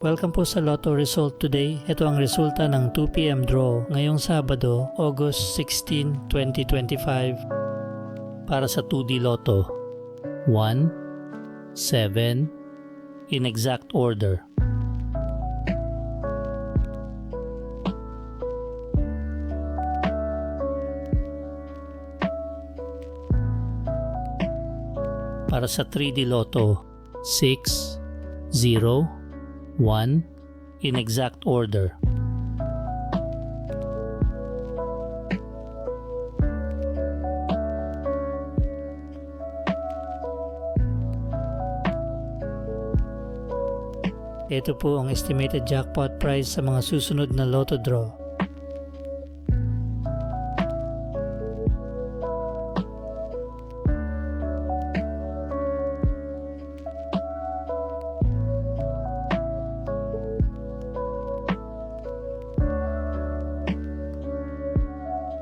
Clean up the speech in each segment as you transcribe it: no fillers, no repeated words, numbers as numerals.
Welcome po sa Lotto Result today. Ito ang resulta ng 2 PM draw ngayong Sabado, August 16, 2025 para sa 2D Lotto. 1, 7, in exact order. Para sa 3D Lotto, 6, 0, 1 in exact order. Ito po ang estimated jackpot price sa mga susunod na Lotto draw.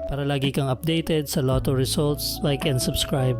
Para lagi kang updated sa Lotto results, like and subscribe.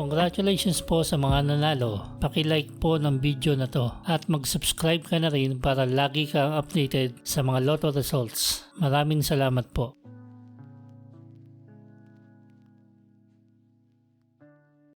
Congratulations po sa mga nanalo. Paki-like po ng video na to at mag-subscribe ka na rin para lagi kang updated sa mga Lotto results. Maraming salamat po.